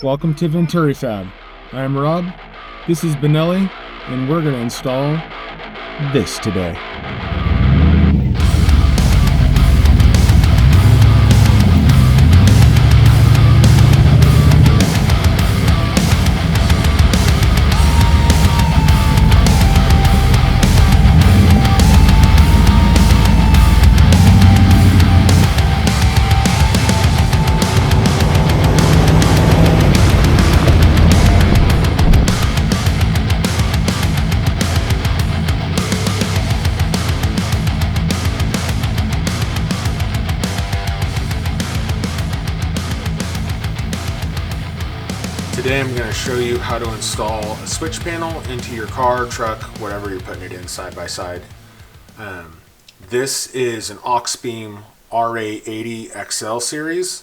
Welcome to Venturi Fab. I am Rob, this is Benelli, and we're going to install this today. Today I'm going to show you how to install a switch panel into your car, truck, whatever you're putting it in side by side. This is an Auxbeam RA80 XL series,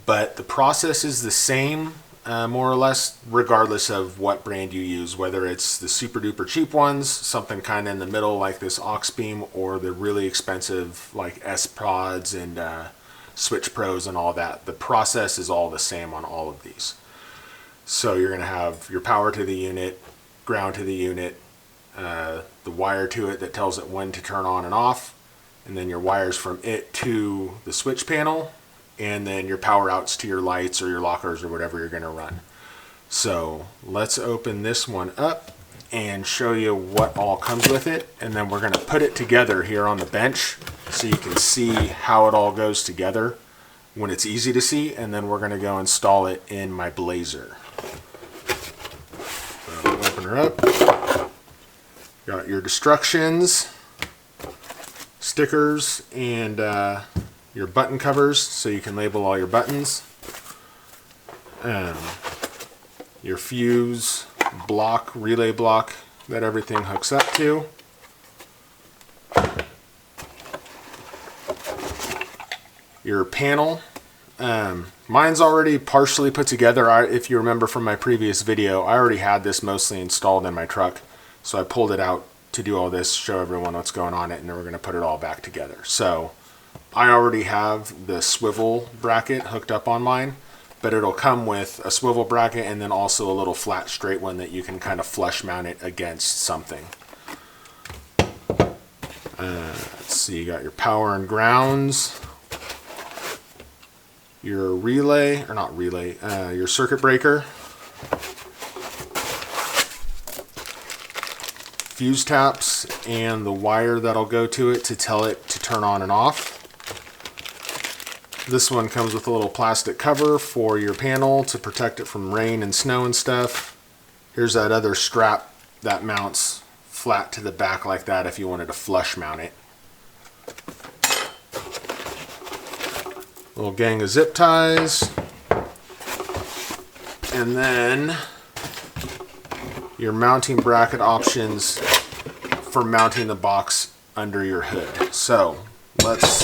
but the process is the same more or less regardless of what brand you use, whether it's the super duper cheap ones, something kind of in the middle like this Auxbeam, or the really expensive like S-Pods and Switch Pros and all that. The process is all the same on all of these. So you're going to have your power to the unit, ground to the unit, the wire to it that tells it when to turn on and off, and then your wires from it to the switch panel, and then your power outs to your lights or your lockers or whatever you're going to run. So let's open this one up and show you what all comes with it, and then we're going to put it together here on the bench so you can see how it all goes together when it's easy to see, and then we're going to go install it in my Blazer. Open her up. Got your instructions, stickers, and your button covers so you can label all your buttons. Your fuse block, relay block that everything hooks up to. Your panel. Mine's already partially put together. If you remember from my previous video, I already had this mostly installed in my truck, so I pulled it out to do all this, show everyone what's going on it, and then we're going to put it all back together. So I already have the swivel bracket hooked up on mine, but it'll come with a swivel bracket and then also a little flat straight one that you can kind of flush mount it against something. Let's see, you got your power and grounds, your relay, or not relay, your circuit breaker, fuse taps, and the wire that'll go to it to tell it to turn on and off. This one comes with a little plastic cover for your panel to protect it from rain and snow and stuff. Here's that other strap that mounts flat to the back like that if you wanted to flush mount it. Little gang of zip ties, and then your mounting bracket options for mounting the box under your hood. So let's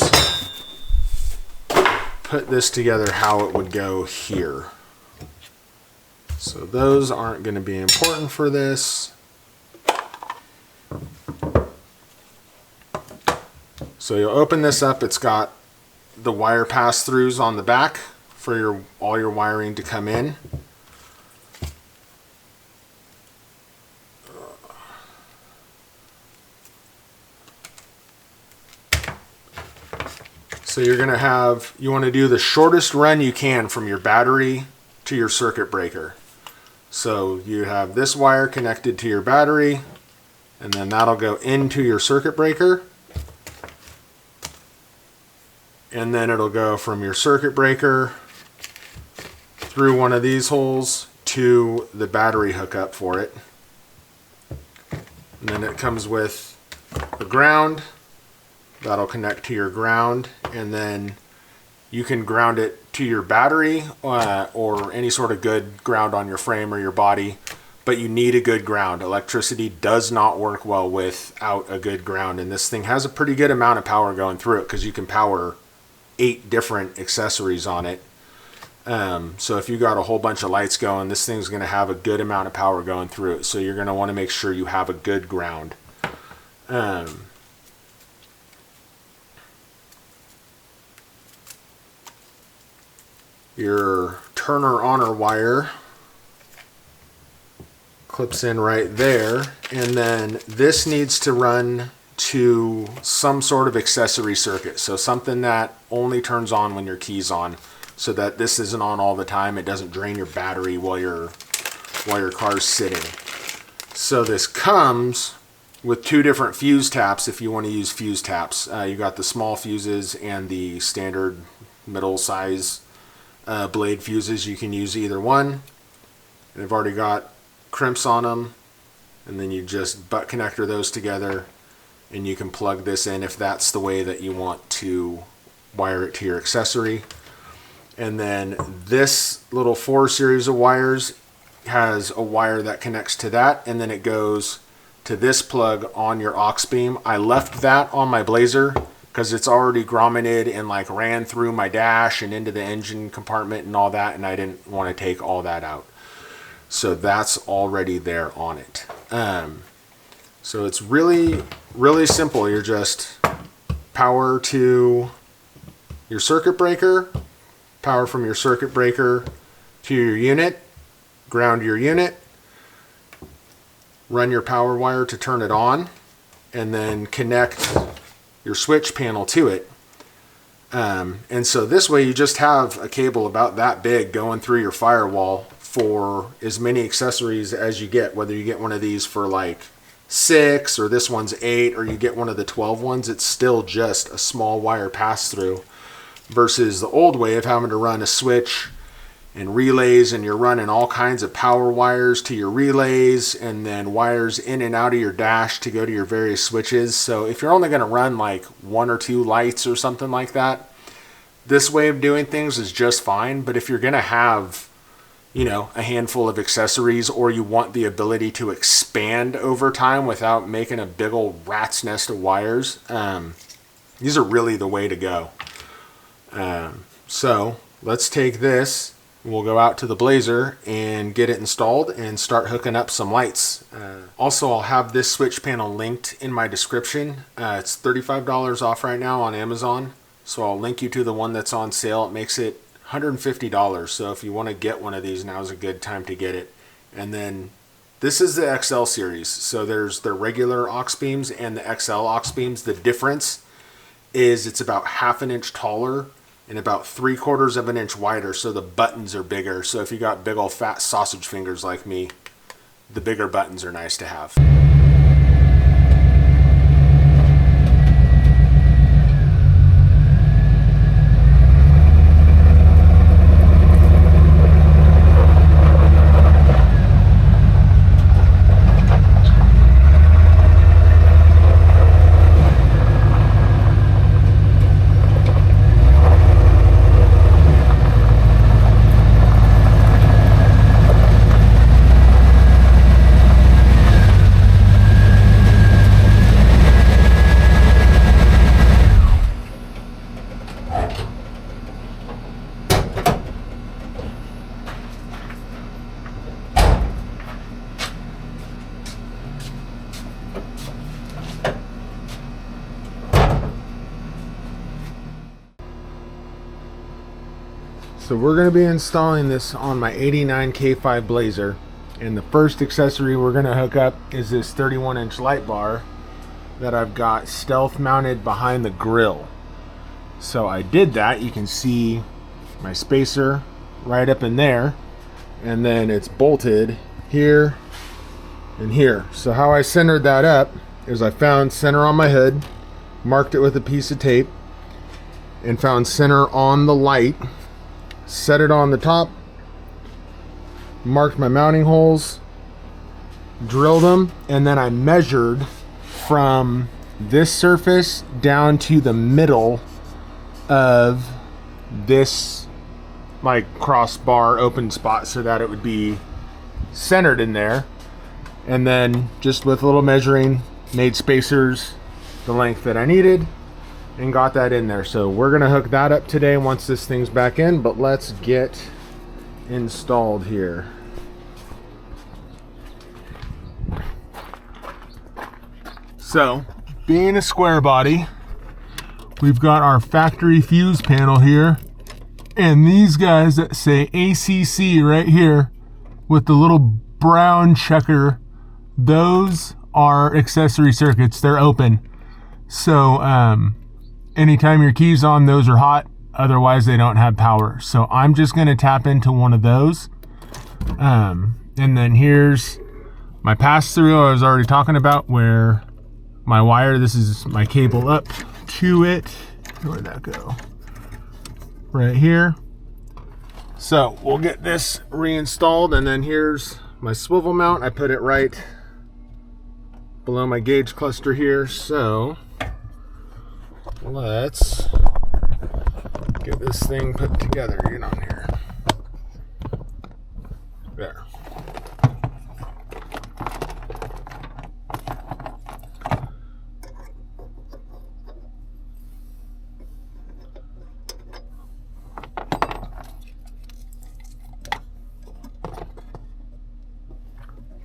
put this together how it would go here. So those aren't going to be important for this. So you'll open this up, it's got the wire pass-throughs on the back for all your wiring to come in. So you're going to have, you want to do the shortest run you can from your battery to your circuit breaker. So you have this wire connected to your battery, and then that'll go into your circuit breaker. And then it'll go from your circuit breaker through one of these holes to the battery hookup for it. And then it comes with the ground. That'll connect to your ground, and then you can ground it to your battery or any sort of good ground on your frame or your body, but you need a good ground. Electricity does not work well without a good ground, and this thing has a pretty good amount of power going through it because you can power 8 different accessories on it. So if you got a whole bunch of lights going, this thing's going to have a good amount of power going through it. So you're going to want to make sure you have a good ground. Your turner honor wire clips in right there, and then this needs to run to some sort of accessory circuit, so something that only turns on when your key's on, so that this isn't on all the time. It doesn't drain your battery while your car's sitting. So this comes with two different fuse taps if you want to use fuse taps. You got the small fuses and the standard middle size blade fuses. You can use either one. They've already got crimps on them, and then you just butt connector those together, and you can plug this in if that's the way that you want to wire it to your accessory. And then this little 4 series of wires has a wire that connects to that, and then it goes to this plug on your Auxbeam. I left that on my Blazer because it's already grommeted and like ran through my dash and into the engine compartment and all that, and I didn't want to take all that out. So that's already there on it. So it's really, really simple. You're just power to your circuit breaker, power from your circuit breaker to your unit, ground your unit, run your power wire to turn it on, and then connect your switch panel to it. And so this way you just have a cable about that big going through your firewall for as many accessories as you get, whether you get one of these for like 6 or this one's 8, or you get one of the 12 ones. It's still just a small wire pass through versus the old way of having to run a switch and relays, and you're running all kinds of power wires to your relays and then wires in and out of your dash to go to your various switches. So if you're only going to run like 1 or 2 lights or something like that, this way of doing things is just fine. But if you're going to have, you know, a handful of accessories, or you want the ability to expand over time without making a big old rat's nest of wires, these are really the way to go. So let's take this. We'll go out to the Blazer and get it installed and start hooking up some lights. Also, I'll have this switch panel linked in my description. It's $35 off right now on Amazon. So I'll link you to the one that's on sale. It makes it $150. So if you want to get one of these, now is a good time to get it. And then this is the XL series. So there's the regular aux beams and the XL aux beams. The difference is it's about 1/2 inch taller and about 3/4 of an inch wider, so the buttons are bigger. So if you got big old fat sausage fingers like me, the bigger buttons are nice to have. So we're going to be installing this on my 89 K5 Blazer, and the first accessory we're going to hook up is this 31-inch light bar that I've got stealth mounted behind the grill. So I did that. You can see my spacer right up in there, and then it's bolted here and here. So how I centered that up is I found center on my hood, marked it with a piece of tape, and found center on the light, set it on the top, marked my mounting holes, drilled them, and then I measured from this surface down to the middle of this like crossbar open spot so that it would be centered in there. And then just with a little measuring, made spacers the length that I needed and got that in there. So we're gonna hook that up today once this thing's back in, but let's get installed here. So, being a square body, we've got our factory fuse panel here, And these guys that say ACC right here with the little brown checker, those are accessory circuits. They're open. So anytime your key's on, those are hot. Otherwise, they don't have power. So I'm just going to tap into one of those. And then here's my pass-through I was already talking about, where my wire, this is my cable up to it. Where'd that go? Right here. So we'll get this reinstalled, and then here's my swivel mount. I put it right below my gauge cluster here. So let's get this thing put together. Get on here. There.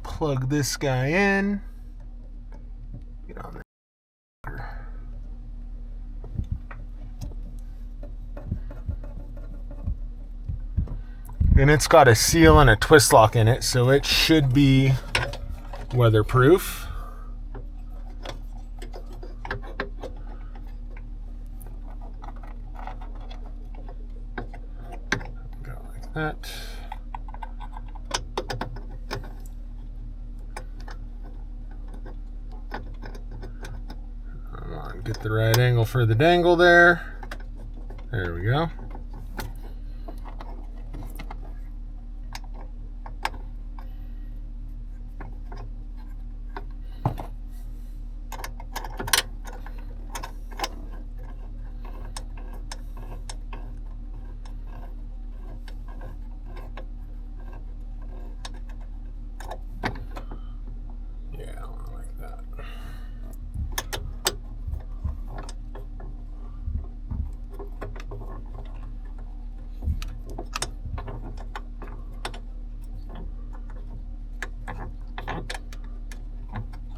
Plug this guy in. Get on there. And it's got a seal and a twist lock in it, so it should be weatherproof. Go like that. Come on, get the right angle for the dangle there. There we go.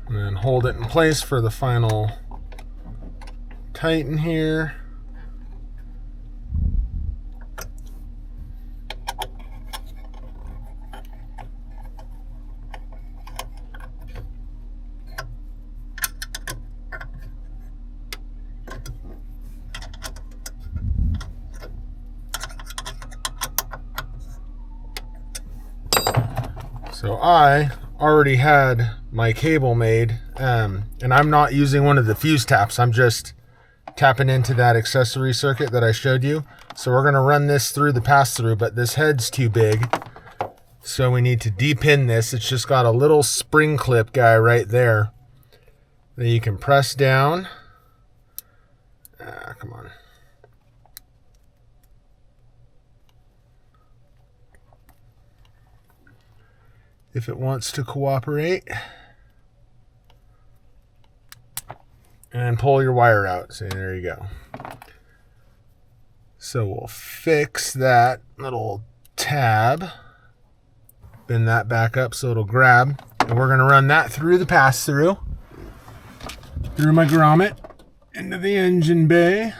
And then hold it in place for the final tighten here. So I already had my cable made, and I'm not using one of the fuse taps. I'm just tapping into that accessory circuit that I showed you. So we're going to run this through the pass-through, but this head's too big, so we need to depin this. It's just got a little spring clip guy right there that you can press down. Come on. If it wants to cooperate. And pull your wire out. So there you go. So we'll fix that little tab. Bend that back up so it'll grab. And we're going to run that through the pass-through. Through my grommet. Into the engine bay.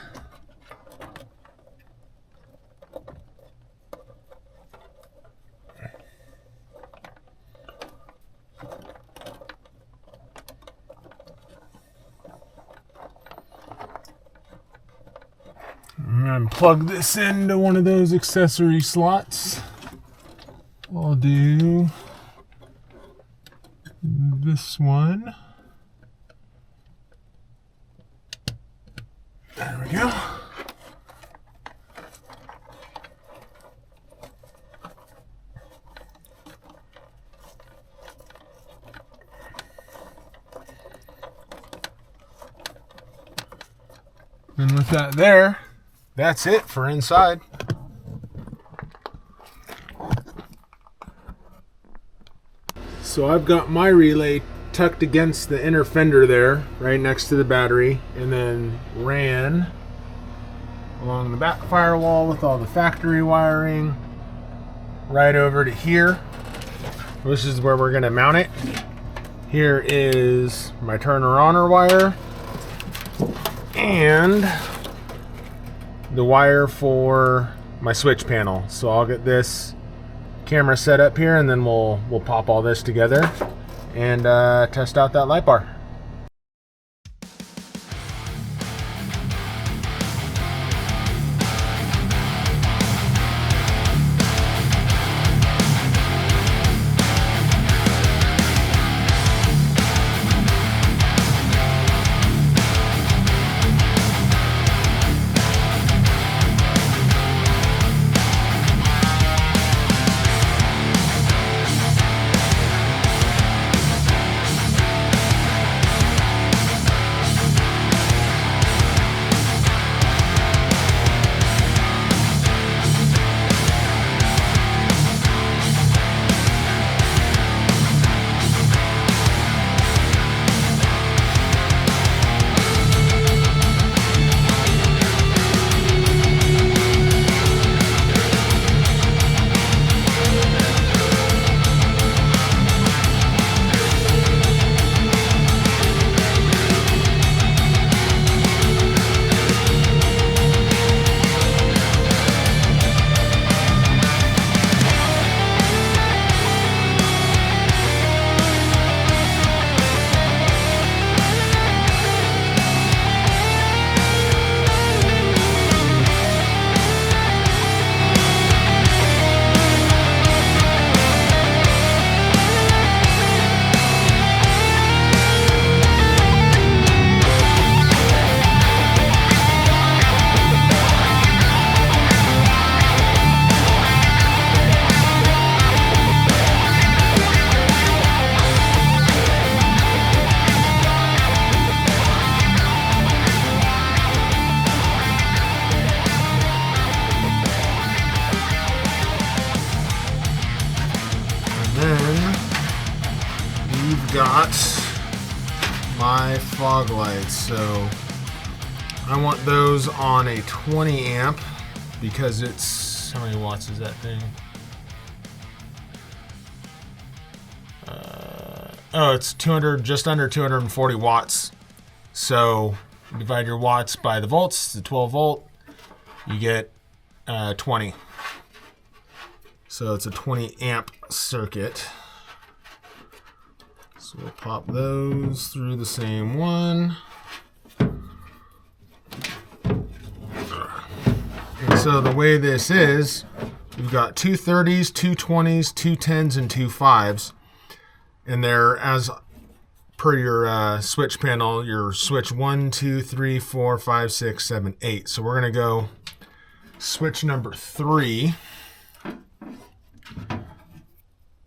And plug this into one of those accessory slots. I'll do this one. There we go. And with that there, that's it for inside. So I've got my relay tucked against the inner fender there, right next to the battery, and then ran along the back firewall with all the factory wiring right over to here. This is where we're going to mount it. Here is my turner oner wire and the wire for my switch panel. So I'll get this camera set up here, and then we'll pop all this together and test out that light bar. Got my fog lights, so I want those on a 20 amp because it's, how many watts is that thing? Oh, it's 200, just under 240 watts. So divide your watts by the volts, the 12 volt, you get 20. So it's a 20 amp circuit. So we'll pop those through the same one. And so the way this is, we've got two 30s, two 20s, two 10s, and two 5s. And they're, as per your switch panel, your switch 1, 2, 3, 4, 5, 6, 7, 8. So we're going to go switch number 3.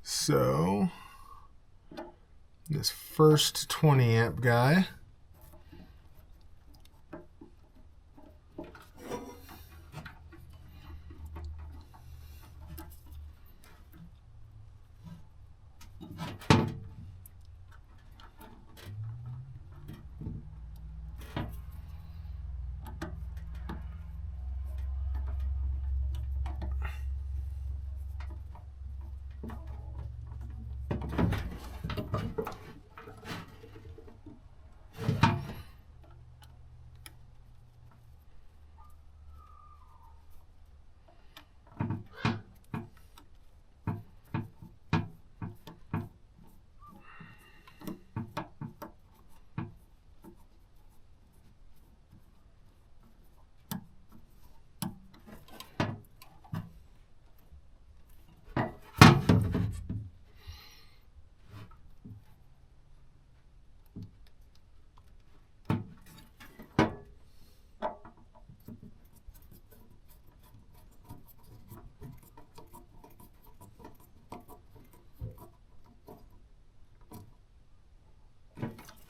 So this first 20 amp guy.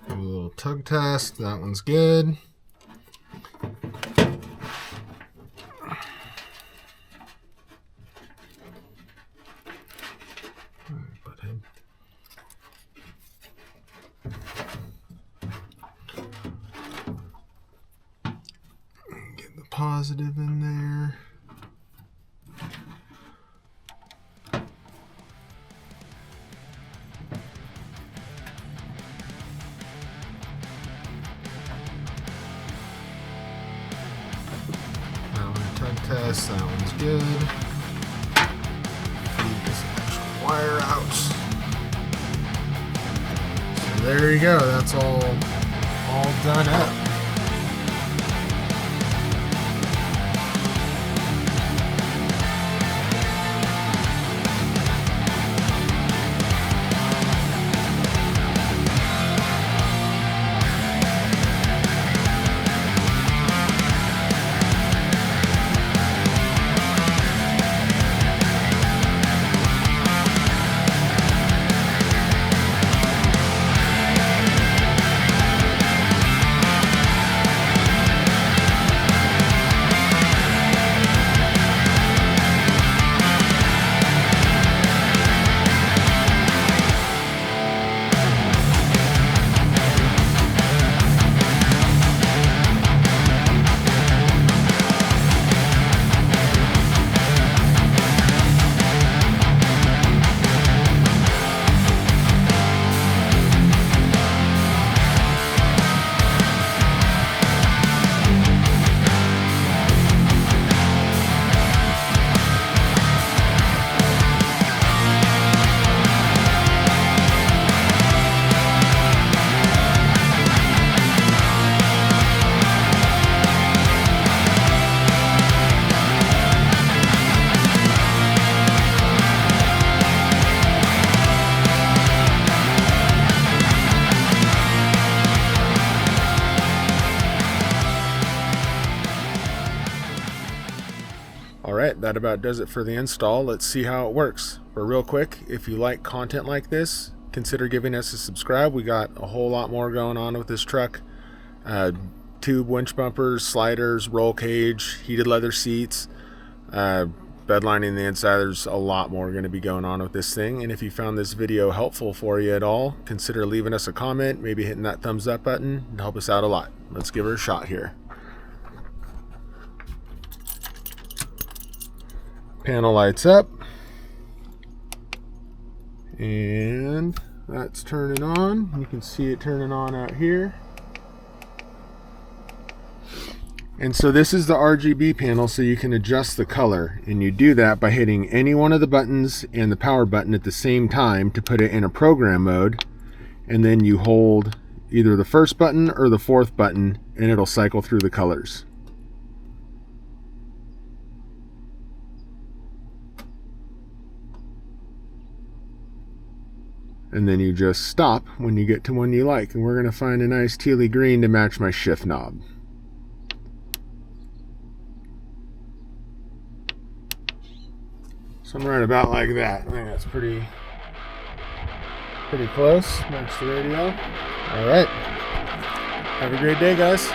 A little tug test, that one's good. Get the positive in there. this. That one's good. Feed this actual wire out. So there you go. That's all done up. Alright, that about does it for the install. Let's see how it works. But real quick, if you like content like this, consider giving us a subscribe. We got a whole lot more going on with this truck. Tube winch bumpers, sliders, roll cage, heated leather seats, bed lining the inside. There's a lot more going to be going on with this thing. And if you found this video helpful for you at all, consider leaving us a comment, maybe hitting that thumbs up button. It'll help us out a lot. Let's give her a shot here. Panel lights up, and that's turning on. You can see it turning on out here. And so this is the RGB panel, so you can adjust the color, and you do that by hitting any one of the buttons and the power button at the same time to put it in a program mode, and then you hold either the first button or the fourth button and it'll cycle through the colors. And then you just stop when you get to one you like. And we're going to find a nice tealy green to match my shift knob. Something right about like that. I think that's pretty close. Match the radio. All right. Have a great day, guys.